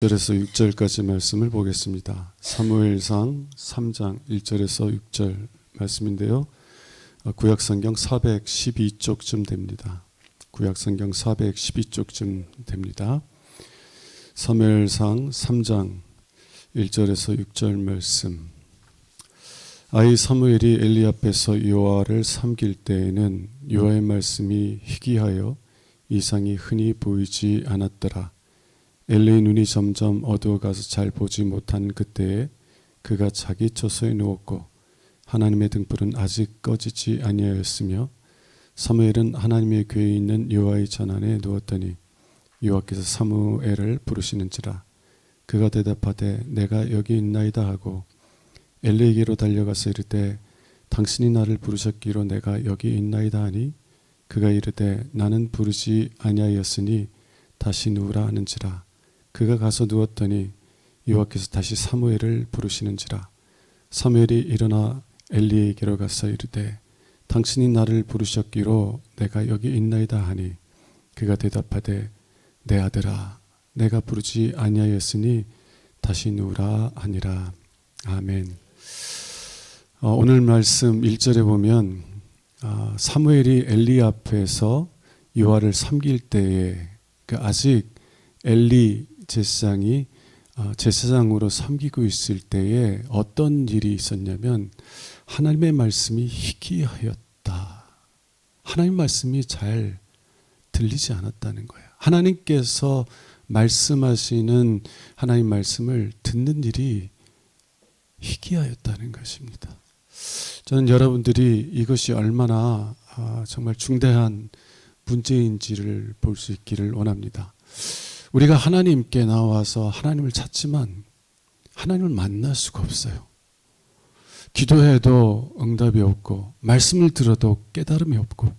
1절에서 6절까지 말씀을 보겠습니다. 사무엘상 3장 1절에서 6절 말씀인데요. 구약성경 412쪽쯤 됩니다. 구약성경 412쪽쯤 됩니다. 사무엘상 3장 1절에서 6절 말씀. 아이 사무엘이 엘리 앞에서 여호와를 섬길 때에는 여호와의 말씀이 희귀하여 이상이 흔히 보이지 않았더라. 엘리의 눈이 점점 어두워가서 잘 보지 못한 그때에 그가 자기 처소에 누웠고 하나님의 등불은 아직 꺼지지 아니하였으며 사무엘은 하나님의 궤에 있는 여호와의 전안에 누웠더니 여호와께서 사무엘을 부르시는지라. 그가 대답하되 내가 여기 있나이다 하고 엘리에게로 달려가서 이르되 당신이 나를 부르셨기로 내가 여기 있나이다 하니 그가 이르되 나는 부르지 아니하였으니 다시 누우라 하는지라. 그가 가서 누웠더니 여호와께서 다시 사무엘을 부르시는지라. 사무엘이 일어나 엘리에게로 가서 이르되 당신이 나를 부르셨기로 내가 여기 있나이다 하니 그가 대답하되 내 아들아 내가 부르지 아니하였으니 다시 누우라 하니라. 아멘. 오늘 말씀 1절에 보면 사무엘이 엘리 앞에서 여호와를 섬길 때에 아직 엘리 제사장이 제사장으로 섬기고 있을 때에 어떤 일이 있었냐면 하나님의 말씀이 희귀하였다. 하나님의 말씀이 잘 들리지 않았다는 거예요. 하나님께서 말씀하시는 하나님 말씀을 듣는 일이 희귀하였다는 것입니다. 저는 여러분들이 이것이 얼마나 정말 중대한 문제인지를 볼 수 있기를 원합니다. 우리가 하나님께 나와서 하나님을 찾지만 하나님을 만날 수가 없어요. 기도해도 응답이 없고 말씀을 들어도 깨달음이 없고.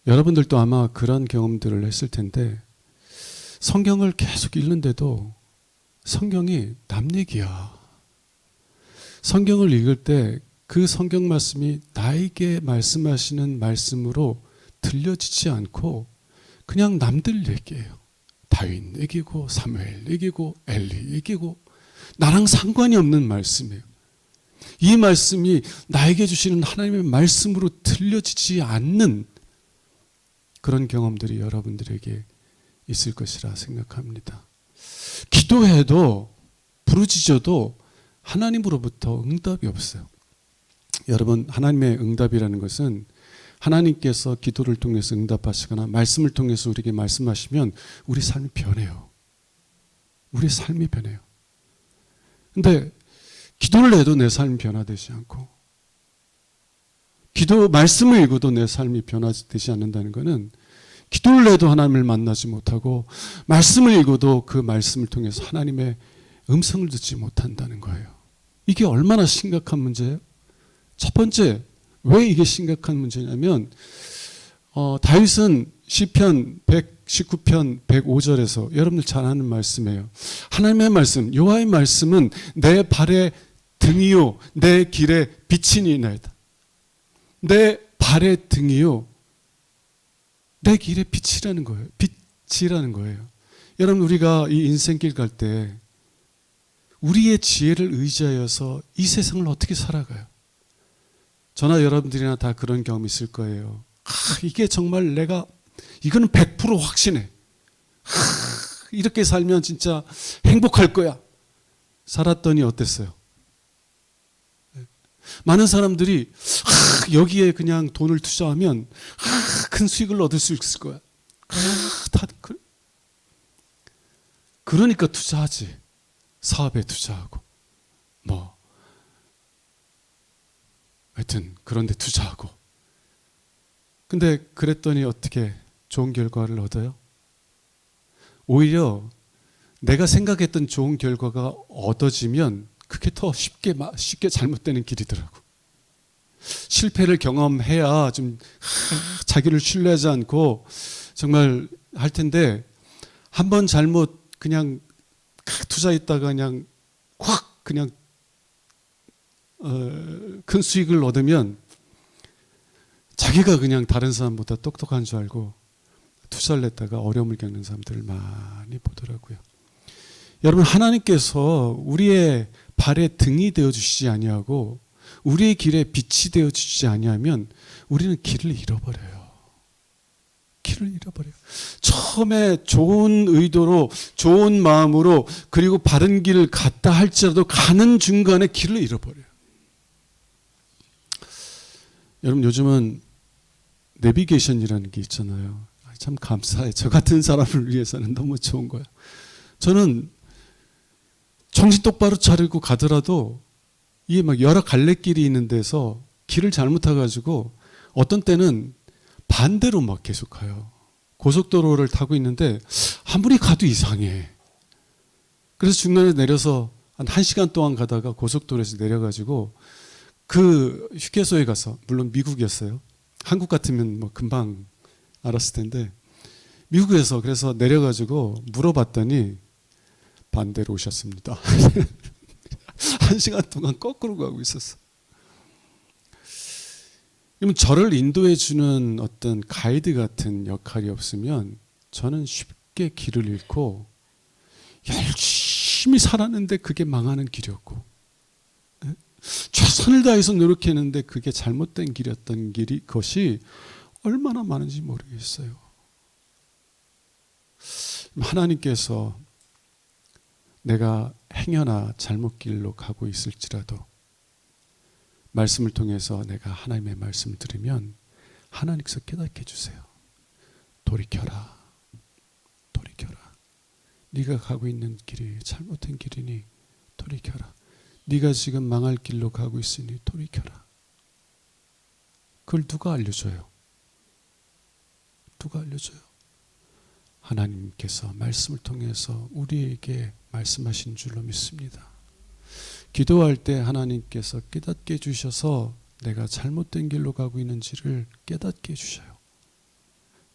여러분들도 아마 그런 경험들을 했을 텐데 성경을 계속 읽는데도 성경이 남 얘기야. 성경을 읽을 때 그 성경 말씀이 나에게 말씀하시는 말씀으로 들려지지 않고 그냥 남들 얘기예요. 다윗 얘기고 사무엘 얘기고 엘리 얘기고 나랑 상관이 없는 말씀이에요. 이 말씀이 나에게 주시는 하나님의 말씀으로 들려지지 않는 그런 경험들이 여러분들에게 있을 것이라 생각합니다. 기도해도 부르짖어도 하나님으로부터 응답이 없어요. 여러분, 하나님의 응답이라는 것은 하나님께서 기도를 통해서 응답하시거나 말씀을 통해서 우리에게 말씀하시면 우리 삶이 변해요. 우리 삶이 변해요. 근데 기도를 해도 내 삶이 변화되지 않고 말씀을 읽어도 내 삶이 변화되지 않는다는 것은 기도를 해도 하나님을 만나지 못하고 말씀을 읽어도 그 말씀을 통해서 하나님의 음성을 듣지 못한다는 거예요. 이게 얼마나 심각한 문제예요? 첫 번째, 왜 이게 심각한 문제냐면 다윗은 시편 119편 105절에서 여러분들 잘 아는 말씀이에요. 하나님의 말씀, 여호와의 말씀은 내 발의 등이요 내 길의 빛이니이다. 내 발의 등이요 내 길의 빛이라는 거예요. 빛이라는 거예요. 여러분, 우리가 이 인생길 갈 때 우리의 지혜를 의지하여서 이 세상을 어떻게 살아가요? 저나 여러분들이나 다 그런 경험이 있을 거예요. 이게 정말 이거는 100% 확신해. 이렇게 살면 진짜 행복할 거야. 살았더니 어땠어요? 많은 사람들이 여기에 그냥 돈을 투자하면 큰 수익을 얻을 수 있을 거야. 그러니까 투자하지. 사업에 투자하고 하여튼 그런 데 투자하고. 근데 그랬더니 어떻게 좋은 결과를 얻어요? 오히려 내가 생각했던 좋은 결과가 얻어지면 그게 더 쉽게 잘못되는 길이더라고. 실패를 경험해야 좀 자기를 신뢰하지 않고 정말 할 텐데 한 번 잘못 그냥 투자했다가 그냥 확 그냥 큰 수익을 얻으면 자기가 그냥 다른 사람보다 똑똑한 줄 알고 투자를 했다가 어려움을 겪는 사람들을 많이 보더라고요. 여러분, 하나님께서 우리의 발의 등이 되어 주시지 아니하고 우리의 길에 빛이 되어 주시지 아니하면 우리는 길을 잃어버려요. 길을 잃어버려요. 처음에 좋은 의도로, 좋은 마음으로, 그리고 바른 길을 갔다 할지라도 가는 중간에 길을 잃어버려요. 여러분, 요즘은 내비게이션이라는 게 있잖아요. 참 감사해. 저 같은 사람을 위해서는 너무 좋은 거예요. 저는 정신 똑바로 차리고 가더라도 이게 막 여러 갈래길이 있는 데서 길을 잘못 타가지고 어떤 때는 반대로 막 계속 가요. 고속도로를 타고 있는데 아무리 가도 이상해. 그래서 중간에 내려서 한 1시간 동안 가다가 고속도로에서 내려가지고 그 휴게소에 가서, 물론 미국이었어요. 한국 같으면 뭐 금방 알았을 텐데, 미국에서 그래서 내려가지고 물어봤더니 반대로 오셨습니다. 1시간 동안 거꾸로 가고 있었어. 그러면 저를 인도해 주는 어떤 가이드 같은 역할이 없으면 저는 쉽게 길을 잃고 열심히 살았는데 그게 망하는 길이었고, 최선을 다해서 노력했는데 그게 잘못된 길이었던 것이 얼마나 많은지 모르겠어요. 하나님께서 내가 행여나 잘못 길로 가고 있을지라도 말씀을 통해서 내가 하나님의 말씀을 들으면 하나님께서 깨닫게 해주세요. 돌이켜라. 돌이켜라. 네가 가고 있는 길이 잘못된 길이니 돌이켜라. 네가 지금 망할 길로 가고 있으니 돌이켜라. 그걸 누가 알려줘요? 누가 알려줘요? 하나님께서 말씀을 통해서 우리에게 말씀하신 줄로 믿습니다. 기도할 때 하나님께서 깨닫게 해주셔서 내가 잘못된 길로 가고 있는지를 깨닫게 해주셔요.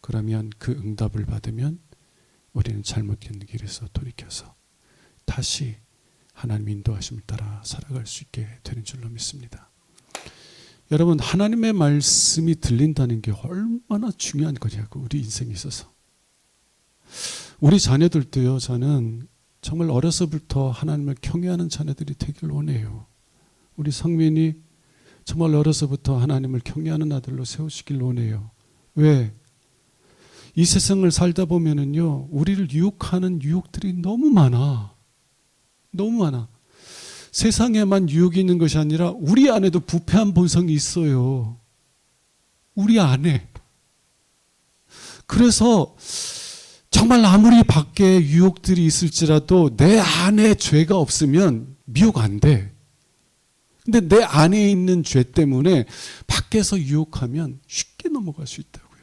그러면 그 응답을 받으면 우리는 잘못된 길에서 돌이켜서 다시 하나님 인도하심을 따라 살아갈 수 있게 되는 줄로 믿습니다. 여러분, 하나님의 말씀이 들린다는 게 얼마나 중요한 거냐고, 우리 인생에 있어서. 우리 자녀들도요, 저는 정말 어려서부터 하나님을 경외하는 자녀들이 되길 원해요. 우리 성민이 정말 어려서부터 하나님을 경외하는 아들로 세우시길 원해요. 왜? 이 세상을 살다 보면은요, 우리를 유혹하는 유혹들이 너무 많아. 너무 많아. 세상에만 유혹이 있는 것이 아니라 우리 안에도 부패한 본성이 있어요. 우리 안에. 그래서 정말 아무리 밖에 유혹들이 있을지라도 내 안에 죄가 없으면 미혹 안 돼. 근데 내 안에 있는 죄 때문에 밖에서 유혹하면 쉽게 넘어갈 수 있다고요.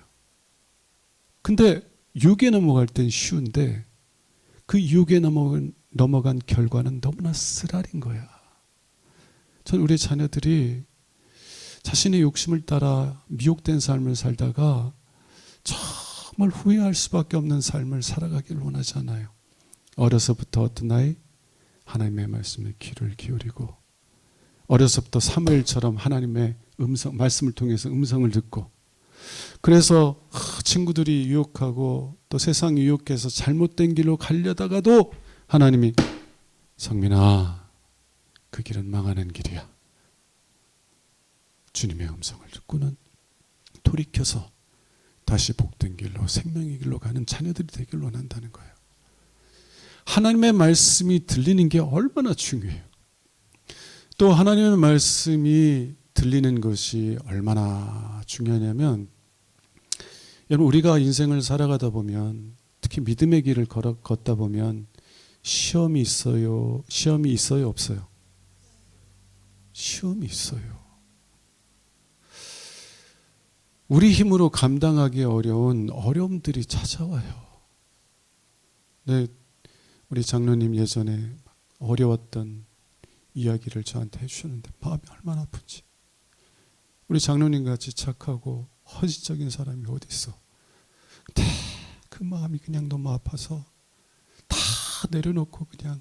근데 유혹에 넘어갈 땐 쉬운데 그 유혹에 넘어간 결과는 너무나 쓰라린 거야. 전 우리 자녀들이 자신의 욕심을 따라 미혹된 삶을 살다가 정말 후회할 수밖에 없는 삶을 살아가길 원하지 않아요. 어려서부터 어떤 나이 하나님의 말씀에 귀를 기울이고, 어려서부터 사무엘처럼 하나님의 말씀을 통해서 음성을 듣고, 그래서 친구들이 유혹하고 또 세상이 유혹해서 잘못된 길로 가려다가도 하나님이 성민아, 그 길은 망하는 길이야. 주님의 음성을 듣고는 돌이켜서 다시 복된 길로, 생명의 길로 가는 자녀들이 되길 원한다는 거예요. 하나님의 말씀이 들리는 게 얼마나 중요해요. 또 하나님의 말씀이 들리는 것이 얼마나 중요하냐면, 여러분, 우리가 인생을 살아가다 보면, 특히 믿음의 길을 걷다 보면 시험이 있어요? 시험이 있어요? 없어요? 시험이 있어요. 우리 힘으로 감당하기 어려운 어려움들이 찾아와요. 네, 우리 장로님 예전에 어려웠던 이야기를 저한테 해주셨는데 마음이 얼마나 아픈지. 우리 장로님 같이 착하고 헌신적인 사람이 어디 있어? 근데 그 마음이 그냥 너무 아파서 다 내려놓고 그냥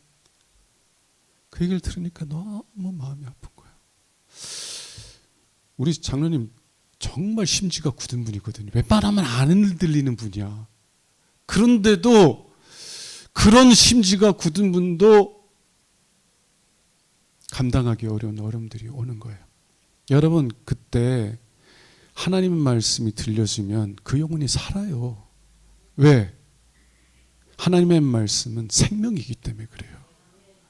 그 얘기를 들으니까 너무 마음이 아픈 거예요. 우리 장로님 정말 심지가 굳은 분이거든요. 웬만하면 안 흔들리는 분이야. 그런데도 그런 심지가 굳은 분도 감당하기 어려운 어려움들이 오는 거예요. 여러분, 그때 하나님의 말씀이 들려지면 그 영혼이 살아요. 왜? 하나님의 말씀은 생명이기 때문에 그래요.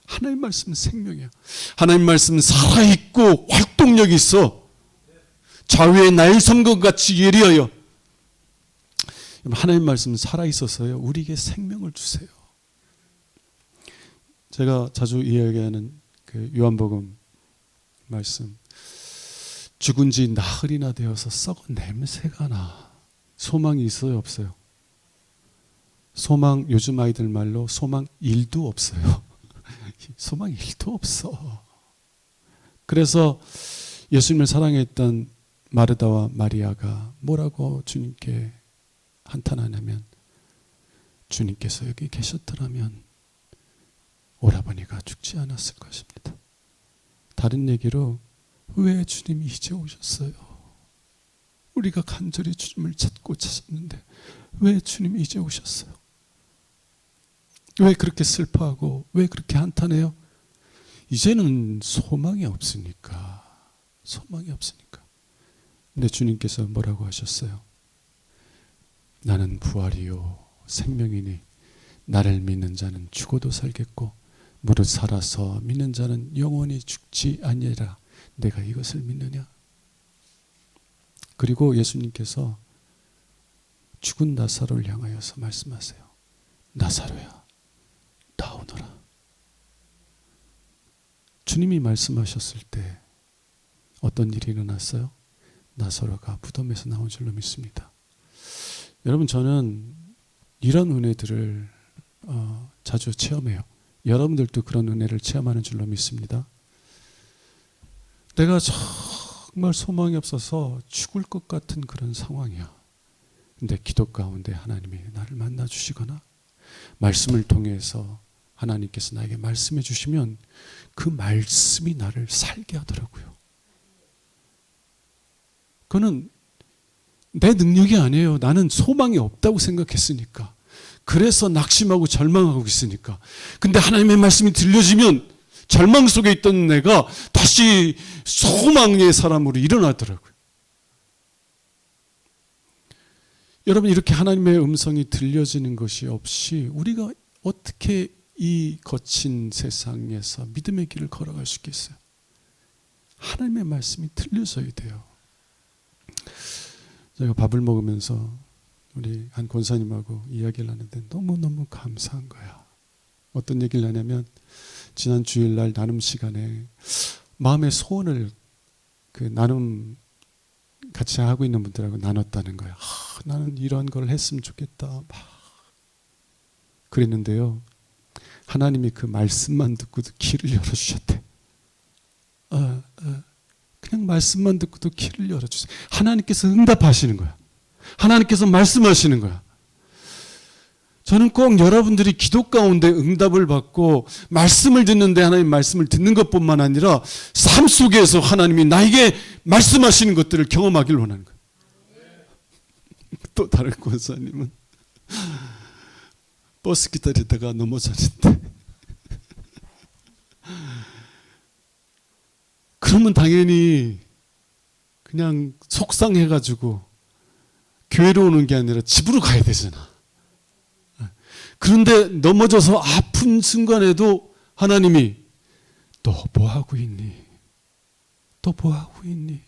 하나님의 말씀은 생명이야. 하나님의 말씀은 살아있고 활동력이 있어. 좌우의 나일섬과 같이 예리하여. 하나님의 말씀은 살아있어서요, 우리에게 생명을 주세요. 제가 자주 이야기하는 그 요한복음 말씀, 죽은 지 나흘이나 되어서 썩은 냄새가 나. 소망이 있어요, 없어요? 소망, 요즘 아이들 말로 소망 1도 없어요. 소망 1도 없어. 그래서 예수님을 사랑했던 마르다와 마리아가 뭐라고 주님께 한탄하냐면, 주님께서 여기 계셨더라면 오라버니가 죽지 않았을 것입니다. 다른 얘기로, 왜 주님이 이제 오셨어요? 우리가 간절히 주님을 찾고 찾았는데 왜 주님이 이제 오셨어요? 왜 그렇게 슬퍼하고 왜 그렇게 한탄해요? 이제는 소망이 없으니까. 소망이 없으니까. 근데 주님께서 뭐라고 하셨어요? 나는 부활이요 생명이니 나를 믿는 자는 죽어도 살겠고 무릇 살아서 믿는 자는 영원히 죽지 아니하리라. 내가 이것을 믿느냐? 그리고 예수님께서 죽은 나사로를 향하여서 말씀하세요. 나사로야, 나오너라. 주님이 말씀하셨을 때 어떤 일이 일어났어요? 나사로가 무덤에서 나온 줄로 믿습니다. 여러분, 저는 이런 은혜들을 자주 체험해요. 여러분들도 그런 은혜를 체험하는 줄로 믿습니다. 내가 정말 소망이 없어서 죽을 것 같은 그런 상황이야. 근데 기도 가운데 하나님이 나를 만나 주시거나 말씀을 통해서 하나님께서 나에게 말씀해 주시면 그 말씀이 나를 살게 하더라고요. 그거는 내 능력이 아니에요. 나는 소망이 없다고 생각했으니까. 그래서 낙심하고 절망하고 있으니까. 근데 하나님의 말씀이 들려지면 절망 속에 있던 내가 다시 소망의 사람으로 일어나더라고요. 여러분, 이렇게 하나님의 음성이 들려지는 것이 없이 우리가 어떻게 이 거친 세상에서 믿음의 길을 걸어갈 수 있겠어요? 하나님의 말씀이 들려져야 돼요. 제가 밥을 먹으면서 우리 한 권사님하고 이야기를 하는데 너무너무 감사한 거야. 어떤 얘기를 하냐면, 지난 주일날 나눔 시간에 마음의 소원을 나눔 같이 하고 있는 분들하고 나눴다는 거야. 나는 이런 걸 했으면 좋겠다. 막 그랬는데요, 하나님이 그 말씀만 듣고도 길을 열어주셨대. 그냥 말씀만 듣고도 길을 열어주세요. 하나님께서 응답하시는 거야. 하나님께서 말씀하시는 거야. 저는 꼭 여러분들이 기도 가운데 응답을 받고 말씀을 듣는데 하나님 말씀을 듣는 것뿐만 아니라 삶 속에서 하나님이 나에게 말씀하시는 것들을 경험하기를 원하는 거예요. 또 다른 권사님은 버스 기다리다가 넘어졌는데 그러면 당연히 그냥 속상해가지고 교회로 오는 게 아니라 집으로 가야 되잖아. 그런데 넘어져서 아픈 순간에도 하나님이 너 뭐하고 있니? 너 뭐하고 있니?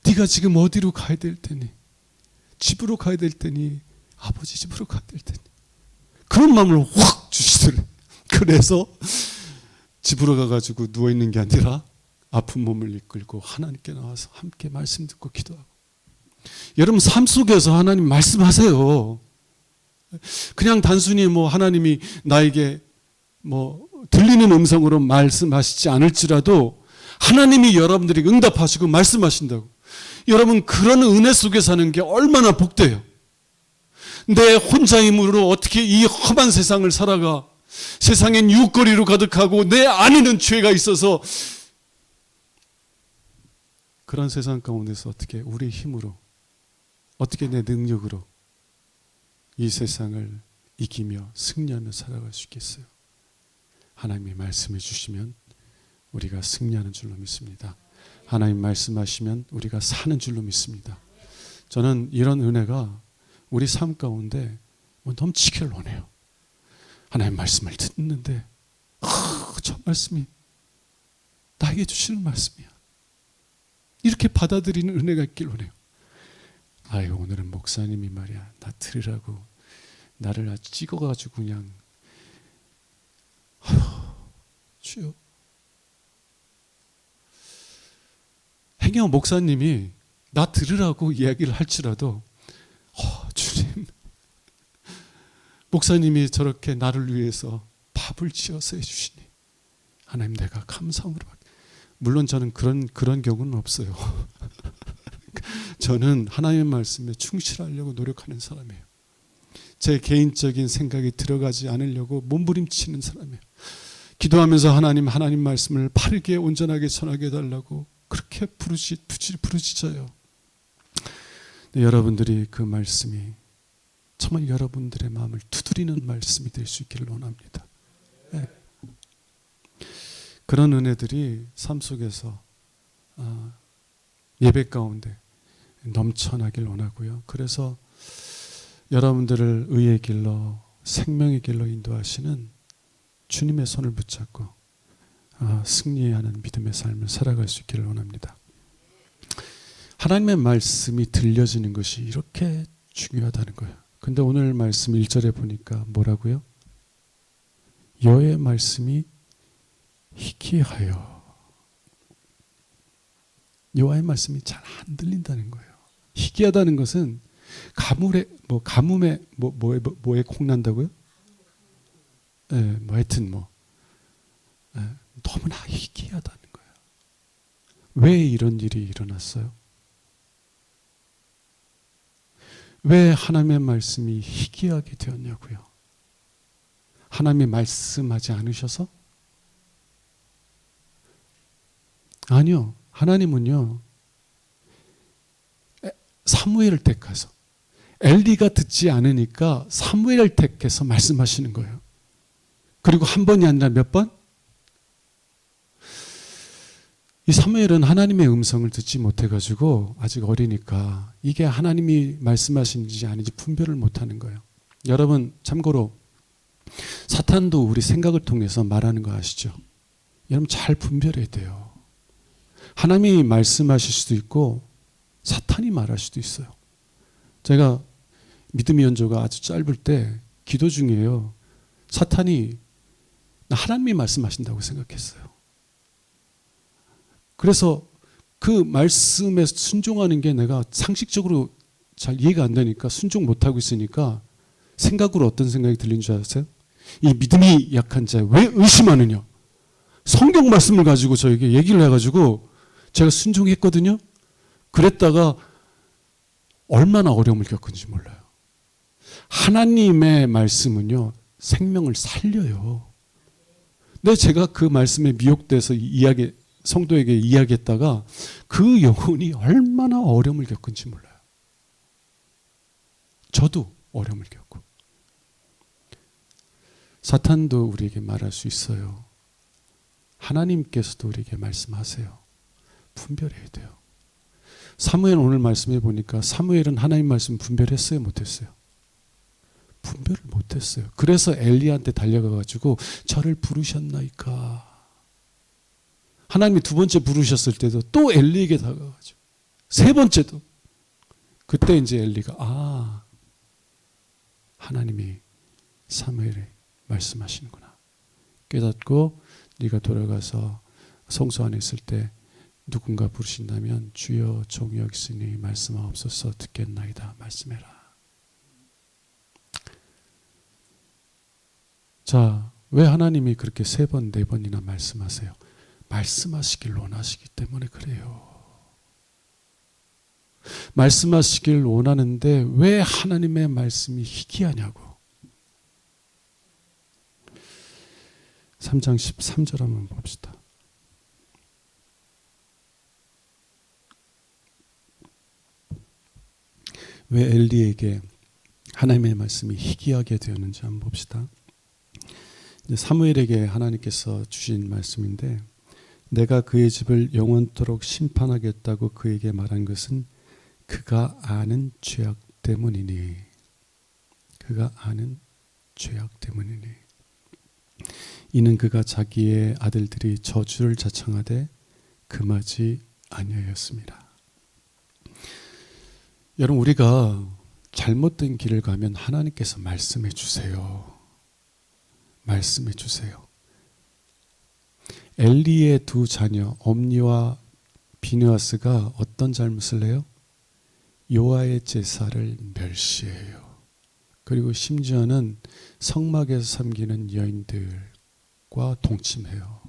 네가 지금 어디로 가야 될 테니? 집으로 가야 될 테니? 아버지 집으로 가야 될 테니? 그런 마음을 확 주시더래. 그래서 집으로 가가지고 누워있는 게 아니라 아픈 몸을 이끌고 하나님께 나와서 함께 말씀 듣고 기도하고. 여러분, 삶 속에서 하나님 말씀하세요. 그냥 단순히 하나님이 나에게 들리는 음성으로 말씀하시지 않을지라도 하나님이 여러분들에게 응답하시고 말씀하신다고. 여러분, 그런 은혜 속에 사는 게 얼마나 복돼요. 내 혼자 힘으로 어떻게 이 험한 세상을 살아가. 세상엔 유혹거리로 가득하고 내 안에는 죄가 있어서 그런 세상 가운데서 어떻게 우리의 힘으로, 어떻게 내 능력으로 이 세상을 이기며 승리하며 살아갈 수 있겠어요? 하나님이 말씀해 주시면 우리가 승리하는 줄로 믿습니다. 하나님 말씀하시면 우리가 사는 줄로 믿습니다. 저는 이런 은혜가 우리 삶 가운데 넘치기를 원해요. 하나님 말씀을 듣는데 저 말씀이 나에게 주시는 말씀이야. 이렇게 받아들이는 은혜가 있길 원해요. 아유, 오늘은 목사님이 말이야 나 들으라고 나를 아주 찍어가지고 그냥 주여. 행여 목사님이 나 들으라고 이야기를 할지라도 주님, 목사님이 저렇게 나를 위해서 밥을 지어서 해주시니 하나님 내가 감사함으로 물론 저는 그런 경우는 없어요. 저는 하나님의 말씀에 충실하려고 노력하는 사람이에요. 제 개인적인 생각이 들어가지 않으려고 몸부림치는 사람이에요. 기도하면서 하나님 말씀을 바르게 온전하게 전하게 해달라고 그렇게 부르짖어요. 여러분들이 그 말씀이 정말 여러분들의 마음을 두드리는 말씀이 될 수 있기를 원합니다. 네. 그런 은혜들이 삶 속에서 예배 가운데 넘쳐나길 원하고요. 그래서 여러분들을 의의 길로 생명의 길로 인도하시는 주님의 손을 붙잡고 승리하는 믿음의 삶을 살아갈 수 있기를 원합니다. 하나님의 말씀이 들려지는 것이 이렇게 중요하다는 거예요. 근데 오늘 말씀 1절에 보니까 뭐라고요? 여호와의 말씀이 희귀하여. 여호와의 말씀이 잘 안 들린다는 거예요. 희귀하다는 것은 가뭄에 뭐에 콩난다고요? 네, 하여튼 너무나 희귀하다는 거예요. 왜 이런 일이 일어났어요? 왜 하나님의 말씀이 희귀하게 되었냐고요? 하나님이 말씀하지 않으셔서? 아니요. 하나님은요. 사무엘을 택해서 엘리가 듣지 않으니까 사무엘을 택해서 말씀하시는 거예요. 그리고 한 번이 아니라 몇 번? 이 사무엘은 하나님의 음성을 듣지 못해가지고 아직 어리니까 이게 하나님이 말씀하시는지 아닌지 분별을 못하는 거예요. 여러분 참고로 사탄도 우리 생각을 통해서 말하는 거 아시죠? 여러분 잘 분별해야 돼요. 하나님이 말씀하실 수도 있고 사탄이 말할 수도 있어요. 제가 믿음의 연조가 아주 짧을 때 기도 중이에요. 사탄이 하나님이 말씀하신다고 생각했어요. 그래서 그 말씀에 순종하는 게 내가 상식적으로 잘 이해가 안 되니까 순종 못하고 있으니까 생각으로 어떤 생각이 들리는 줄 아세요? 이 믿음이 약한 자 왜 의심하느냐? 성경 말씀을 가지고 저에게 얘기를 해가지고 제가 순종했거든요. 그랬다가 얼마나 어려움을 겪은지 몰라요. 하나님의 말씀은요 생명을 살려요. 근데 제가 그 말씀에 미혹돼서 성도에게 이야기했다가 그 영혼이 얼마나 어려움을 겪은지 몰라요. 저도 어려움을 겪고. 사탄도 우리에게 말할 수 있어요. 하나님께서도 우리에게 말씀하세요. 분별해야 돼요. 사무엘 오늘 말씀해 보니까 사무엘은 하나님 말씀 분별했어요? 못했어요? 분별을 못했어요. 그래서 엘리한테 달려가가지고 저를 부르셨나이까. 하나님이 두 번째 부르셨을 때도 또 엘리에게 다가가가지고 세 번째도 그때 이제 엘리가 하나님이 사무엘에 말씀하시는구나 깨닫고 네가 돌아가서 성소 안에 있을 때 누군가 부르신다면 주여 종이 여기 있으니 말씀하옵소서 듣겠나이다 말씀해라. 자, 왜 하나님이 그렇게 세 번, 네 번이나 말씀하세요? 말씀하시길 원하시기 때문에 그래요. 말씀하시길 원하는데 왜 하나님의 말씀이 희귀하냐고. 3장 13절 한번 봅시다. 왜 엘리에게 하나님의 말씀이 희귀하게 되었는지 한번 봅시다. 이제 사무엘에게 하나님께서 주신 말씀인데, 내가 그의 집을 영원토록 심판하겠다고 그에게 말한 것은 그가 아는 죄악 때문이니. 그가 아는 죄악 때문이니. 이는 그가 자기의 아들들이 저주를 자청하되 금하지 아니하였습니다. 여러분, 우리가 잘못된 길을 가면 하나님께서 말씀해 주세요. 말씀해 주세요. 엘리의 두 자녀 옴니와 비느하스가 어떤 잘못을 해요? 여호와의 제사를 멸시해요. 그리고 심지어는 성막에서 섬기는 여인들과 동침해요.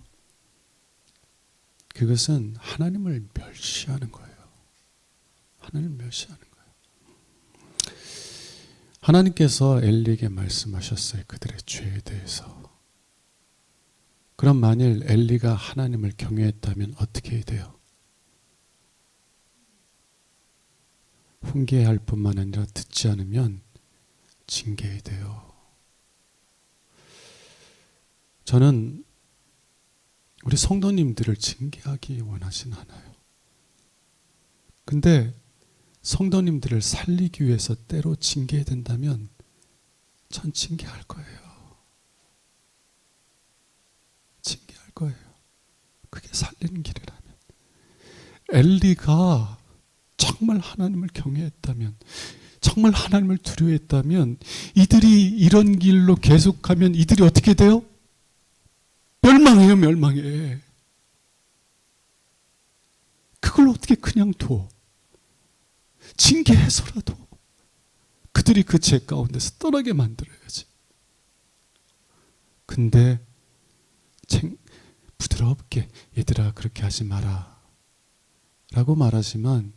그것은 하나님을 멸시하는 거예요. 하나님을 멸시하는 거예요. 하나님께서 엘리에게 말씀하셨어요. 그들의 죄에 대해서. 그럼 만일 엘리가 하나님을 경외했다면 어떻게 해야 돼요? 훈계할 뿐만 아니라 듣지 않으면 징계해야 돼요. 저는 우리 성도님들을 징계하기 원하진 않아요. 근데 성도님들을 살리기 위해서 때로 징계해야 된다면 전 징계할 거예요. 징계할 거예요. 그게 살리는 길이라면. 엘리가 정말 하나님을 경외했다면, 정말 하나님을 두려워했다면, 이들이 이런 길로 계속하면 이들이 어떻게 돼요? 멸망해요. 멸망해. 그걸 어떻게 그냥 둬? 징계해서라도 그들이 그 죄 가운데서 떠나게 만들어야지. 근데 부드럽게 얘들아 그렇게 하지 마라 라고 말하지만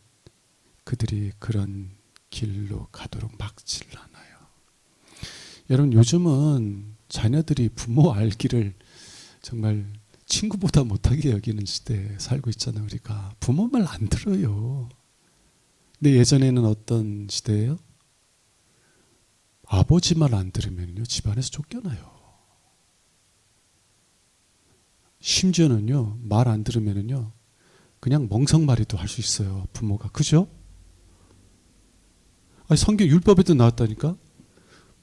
그들이 그런 길로 가도록 막지를 않아요. 여러분, 요즘은 자녀들이 부모 알기를 정말 친구보다 못하게 여기는 시대에 살고 있잖아요. 우리가 부모 말 안 들어요. 근데 예전에는 어떤 시대예요? 아버지 말 안 들으면요 집안에서 쫓겨나요. 심지어는요 말 안 들으면요 그냥 멍석말이도 할 수 있어요. 부모가. 그죠? 아니, 성경 율법에도 나왔다니까.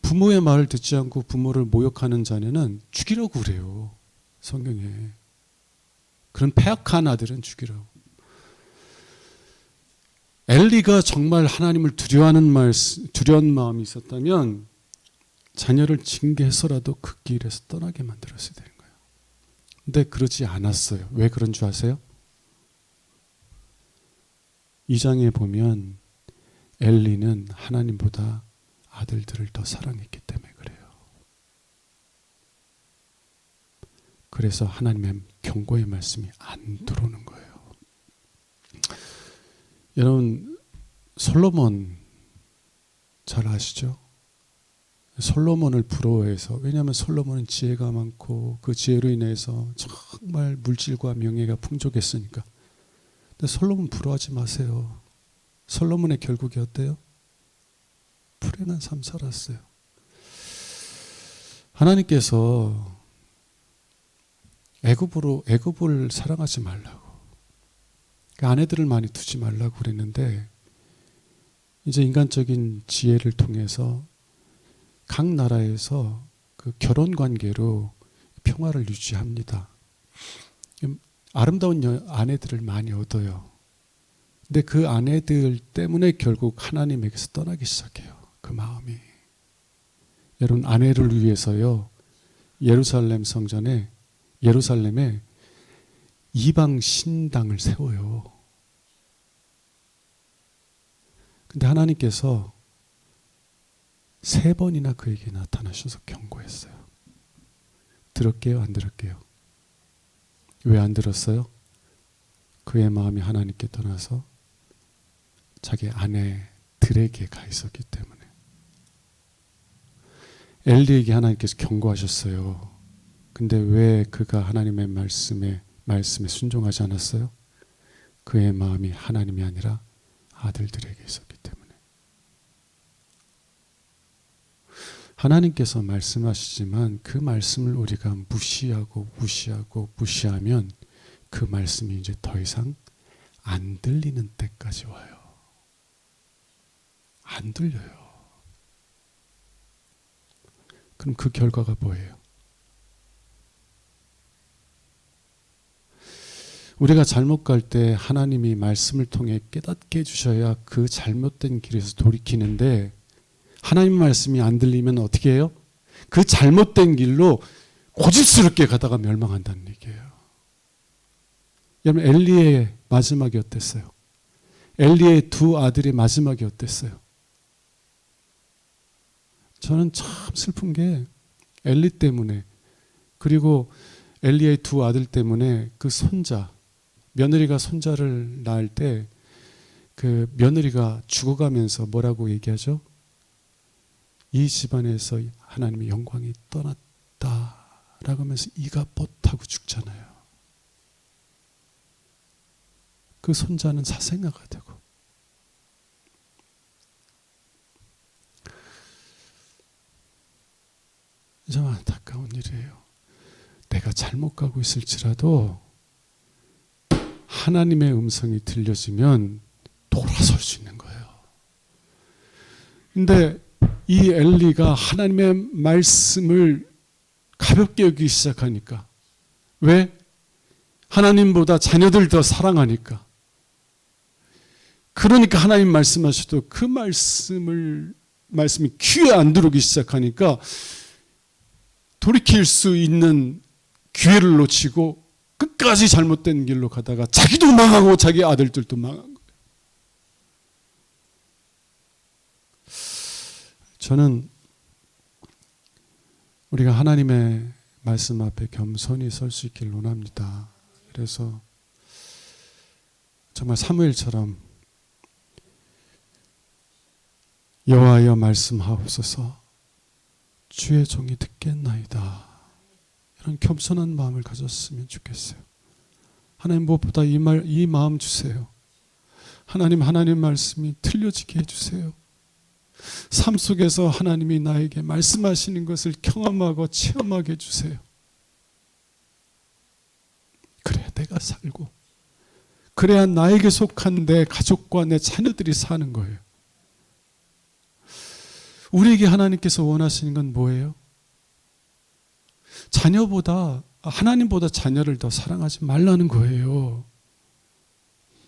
부모의 말을 듣지 않고 부모를 모욕하는 자녀는 죽이라고 그래요. 성경에. 그런 패악한 아들은 죽이라고. 엘리가 정말 하나님을 두려워하는 두려운 마음이 있었다면 자녀를 징계해서라도 그 길에서 떠나게 만들었어야 되는 거예요. 근데 그러지 않았어요. 왜 그런 줄 아세요? 2장에 보면 엘리는 하나님보다 아들들을 더 사랑했기 때문에 그래요. 그래서 하나님의 경고의 말씀이 안 들어오는 거예요. 여러분, 솔로몬 잘 아시죠? 솔로몬을 부러워해서, 왜냐하면 솔로몬은 지혜가 많고 그 지혜로 인해서 정말 물질과 명예가 풍족했으니까. 근데 솔로몬 부러워하지 마세요. 솔로몬의 결국이 어때요? 불행한 삶 살았어요. 하나님께서 애굽을 사랑하지 말라고, 그 아내들을 많이 두지 말라고 그랬는데, 이제 인간적인 지혜를 통해서 각 나라에서 그 결혼 관계로 평화를 유지합니다. 아름다운 아내들을 많이 얻어요. 근데 그 아내들 때문에 결국 하나님에게서 떠나기 시작해요. 그 마음이. 여러분, 아내를 위해서요 예루살렘에 이방 신당을 세워요. 근데 하나님께서 3번이나 그에게 나타나셔서 경고했어요. 들을게요, 안 들을게요? 왜 안 들었어요? 그의 마음이 하나님께 떠나서 자기 아내들에게 가 있었기 때문에. 엘리에게 하나님께서 경고하셨어요. 근데 왜 그가 하나님의 말씀에 순종하지 않았어요? 그의 마음이 하나님이 아니라 아들들에게 있었기 때문에. 하나님께서 말씀하시지만 그 말씀을 우리가 무시하면 그 말씀이 이제 더 이상 안 들리는 때까지 와요. 안 들려요. 그럼 그 결과가 뭐예요? 우리가 잘못 갈 때 하나님이 말씀을 통해 깨닫게 해주셔야 그 잘못된 길에서 돌이키는데, 하나님 말씀이 안 들리면 어떻게 해요? 그 잘못된 길로 고집스럽게 가다가 멸망한다는 얘기예요. 여러분, 엘리의 마지막이 어땠어요? 엘리의 두 아들의 마지막이 어땠어요? 저는 참 슬픈 게 엘리 때문에, 그리고 엘리의 두 아들 때문에 그 손자, 며느리가 손자를 낳을 때 그 며느리가 죽어가면서 뭐라고 얘기하죠? 이 집안에서 하나님의 영광이 떠났다라고 하면서 이가 뻗하고 죽잖아요. 그 손자는 사생아가 되고. 참 안타까운 일이에요. 내가 잘못 가고 있을지라도 하나님의 음성이 들려지면 돌아설 수 있는 거예요. 근데 이 엘리가 하나님의 말씀을 가볍게 여기기 시작하니까, 왜? 하나님보다 자녀들 더 사랑하니까. 그러니까 하나님 말씀하셔도 그 말씀이 귀에 안 들어오기 시작하니까 돌이킬 수 있는 기회를 놓치고 끝까지 잘못된 길로 가다가 자기도 망하고 자기 아들들도 망한 거예요. 저는 우리가 하나님의 말씀 앞에 겸손히 설 수 있길 원합니다. 그래서 정말 사무엘처럼 여호와여 말씀하옵소서, 주의 종이 듣겠나이다, 이런 겸손한 마음을 가졌으면 좋겠어요. 하나님, 무엇보다 이 마음 주세요. 하나님 말씀이 들려지게 해주세요. 삶 속에서 하나님이 나에게 말씀하시는 것을 경험하고 체험하게 해주세요. 그래야 내가 살고, 그래야 나에게 속한 내 가족과 내 자녀들이 사는 거예요. 우리에게 하나님께서 원하시는 건 뭐예요? 하나님보다 자녀를 더 사랑하지 말라는 거예요.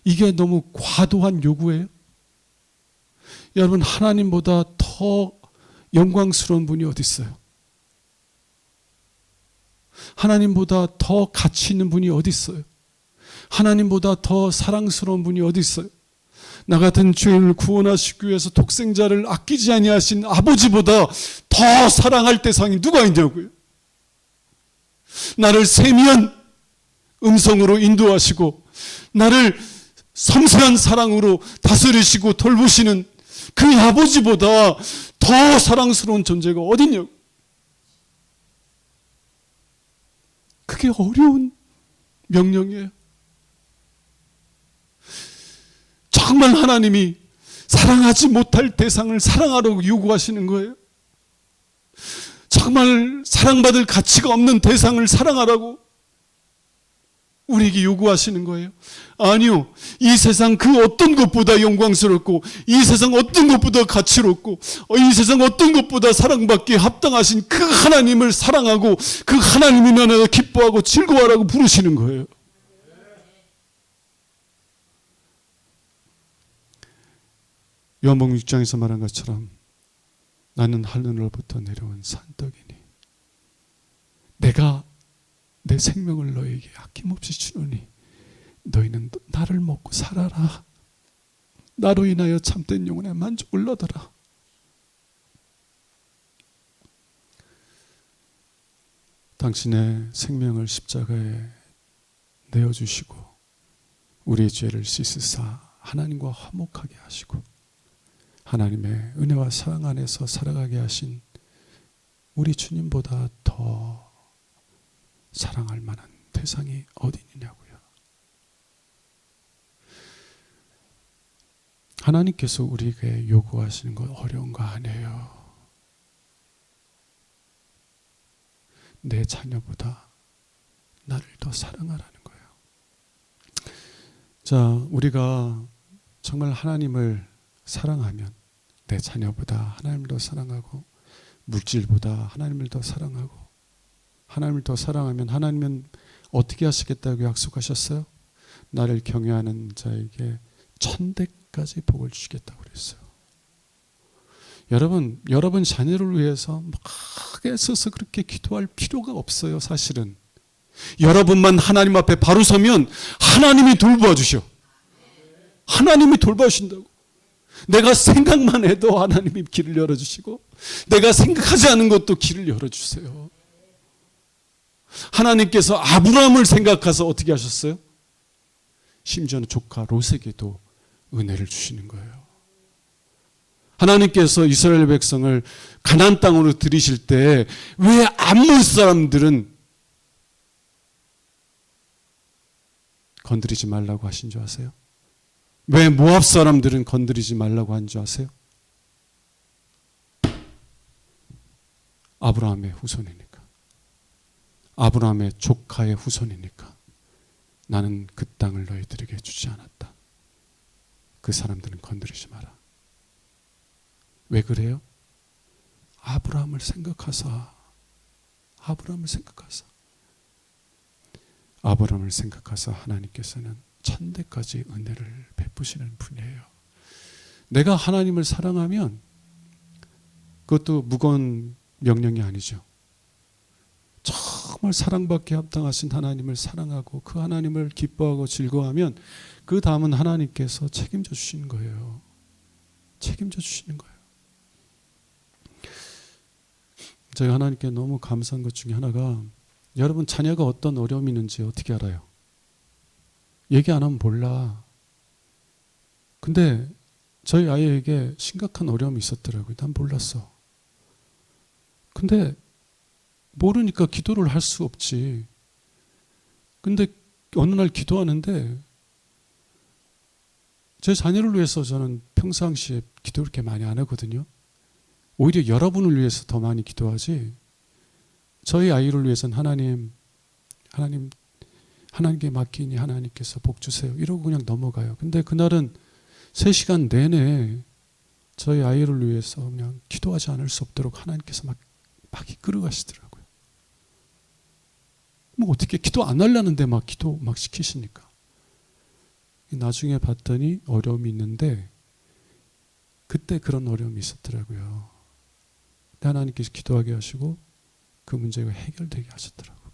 이게 너무 과도한 요구예요. 여러분, 하나님보다 더 영광스러운 분이 어디 있어요? 하나님보다 더 가치 있는 분이 어디 있어요? 하나님보다 더 사랑스러운 분이 어디 있어요? 나 같은 죄인을 구원하시기 위해서 독생자를 아끼지 아니하신 아버지보다 더 사랑할 대상이 누가 있냐고요. 나를 세미한 음성으로 인도하시고 나를 섬세한 사랑으로 다스리시고 돌보시는 그 아버지보다 더 사랑스러운 존재가 어딨냐고. 그게 어려운 명령이에요. 정말 하나님이 사랑하지 못할 대상을 사랑하라고 요구하시는 거예요. 정말 사랑받을 가치가 없는 대상을 사랑하라고 우리에게 요구하시는 거예요. 아니요, 이 세상 그 어떤 것보다 영광스럽고, 이 세상 어떤 것보다 가치롭고, 이 세상 어떤 것보다 사랑받기에 합당하신 그 하나님을 사랑하고 그 하나님이 면에서 기뻐하고 즐거워하라고 부르시는 거예요. 요한복음 6장에서 말한 것처럼 나는 하늘로부터 내려온 산떡이니 내가 내 생명을 너에게 아낌없이 주노니 너희는 나를 먹고 살아라. 나로 인하여 참된 영혼의 만족을 얻어라. 당신의 생명을 십자가에 내어주시고 우리의 죄를 씻으사 하나님과 화목하게 하시고 하나님의 은혜와 사랑 안에서 살아가게 하신 우리 주님보다 더 사랑할 만한 대상이 어디 있느냐고요. 하나님께서 우리에게 요구하시는 건 어려운 거 아니에요. 내 자녀보다 나를 더 사랑하라는 거예요. 자, 우리가 정말 하나님을 사랑하면 내 자녀보다 하나님을 더 사랑하고 물질보다 하나님을 더 사랑하고 하나님을 더 사랑하면 하나님은 어떻게 하시겠다고 약속하셨어요? 나를 경외하는 자에게 1000대까지 복을 주시겠다고 그랬어요. 여러분 자녀를 위해서 막 애써서 그렇게 기도할 필요가 없어요. 사실은 여러분만 하나님 앞에 바로 서면 하나님이 돌봐 주셔. 하나님이 돌봐주신다고. 내가 생각만 해도 하나님이 길을 열어주시고 내가 생각하지 않은 것도 길을 열어주세요. 하나님께서 아브라함을 생각해서 어떻게 하셨어요? 심지어는 조카 롯에게도 은혜를 주시는 거예요. 하나님께서 이스라엘 백성을 가나안 땅으로 들이실 때 왜 암몬 사람들은 건드리지 말라고 하신 줄 아세요? 왜 모압 사람들은 건드리지 말라고 한 줄 아세요? 아브라함의 후손이니까. 아브라함의 조카의 후손이니까. 나는 그 땅을 너희들에게 주지 않았다. 그 사람들은 건드리지 마라. 왜 그래요? 아브라함을 생각하사. 아브라함을 생각하사 하나님께서는 1000대까지 은혜를 베푸시는 분이에요. 내가 하나님을 사랑하면 그것도 무거운 명령이 아니죠. 정말 사랑받게 합당하신 하나님을 사랑하고 그 하나님을 기뻐하고 즐거워하면 그 다음은 하나님께서 책임져 주시는 거예요. 책임져 주시는 거예요. 저희 하나님께 너무 감사한 것 중에 하나가 여러분 자녀가 어떤 어려움이 있는지 어떻게 알아요? 얘기 안 하면 몰라. 근데 저희 아이에게 심각한 어려움이 있었더라고요. 난 몰랐어. 근데 모르니까 기도를 할 수 없지. 근데 어느 날 기도하는데 제 자녀를 위해서 저는 평상시에 기도 그렇게 많이 안 하거든요. 오히려 여러분을 위해서 더 많이 기도하지. 저희 아이를 위해서는 하나님께 맡기니 하나님께서 복 주세요. 이러고 그냥 넘어가요. 근데 그날은 3시간 내내 저희 아이를 위해서 그냥 기도하지 않을 수 없도록 하나님께서 막 이끌어 가시더라고요. 뭐 어떻게 기도 안 하려는데 막 기도 막 시키시니까. 나중에 봤더니 어려움이 있는데 그때 그런 어려움이 있었더라고요. 하나님께서 기도하게 하시고 그 문제가 해결되게 하셨더라고요.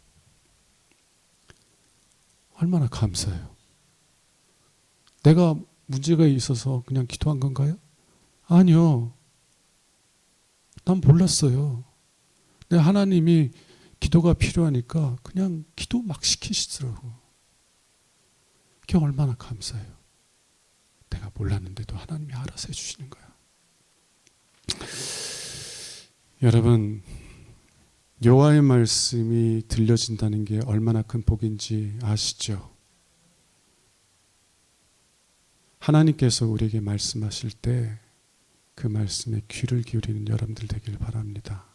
얼마나 감사해요. 내가 문제가 있어서 그냥 기도한 건가요? 아니요. 난 몰랐어요. 근데 하나님이 기도가 필요하니까 그냥 기도 막 시키시더라고요. 그게 얼마나 감사해요. 내가 몰랐는데도 하나님이 알아서 해주시는 거야. 여러분, 여호와의 말씀이 들려진다는 게 얼마나 큰 복인지 아시죠? 하나님께서 우리에게 말씀하실 때 그 말씀에 귀를 기울이는 여러분들 되길 바랍니다.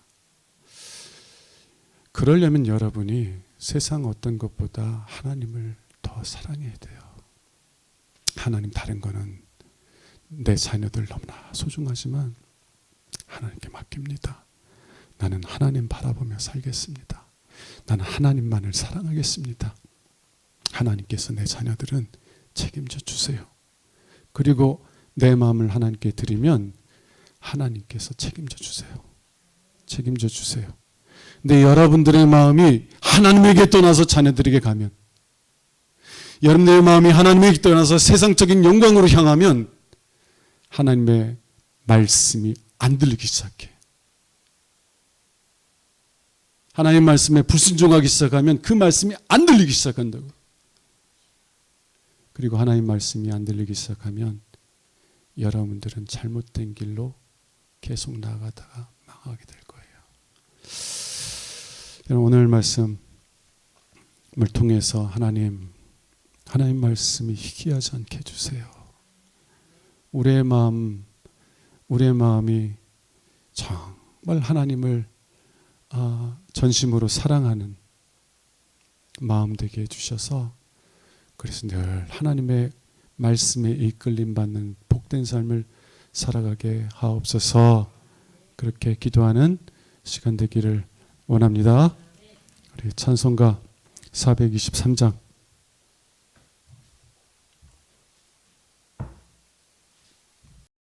그러려면 여러분이 세상 어떤 것보다 하나님을 더 사랑해야 돼요. 하나님 다른 거는 내 자녀들 너무나 소중하지만 하나님께 맡깁니다. 나는 하나님 바라보며 살겠습니다. 나는 하나님만을 사랑하겠습니다. 하나님께서 내 자녀들은 책임져 주세요. 그리고 내 마음을 하나님께 드리면 하나님께서 책임져 주세요. 책임져 주세요. 근데 여러분들의 마음이 하나님에게 떠나서 자녀들에게 가면, 여러분들의 마음이 하나님에게 떠나서 세상적인 영광으로 향하면 하나님의 말씀이 안 들리기 시작해. 하나님 말씀에 불순종하기 시작하면 그 말씀이 안 들리기 시작한다고. 그리고 하나님 말씀이 안 들리기 시작하면 여러분들은 잘못된 길로 계속 나아가다가 망하게 될 거예요. 여러분, 오늘 말씀을 통해서 하나님 말씀이 희귀하지 않게 해주세요. 우리의 마음이 정말 하나님을 전심으로 사랑하는 마음 되게 해주셔서 그래서 늘 하나님의 말씀에 이끌림 받는 복된 삶을 살아가게 하옵소서. 그렇게 기도하는 시간 되기를 원합니다. 우리 찬송가 423장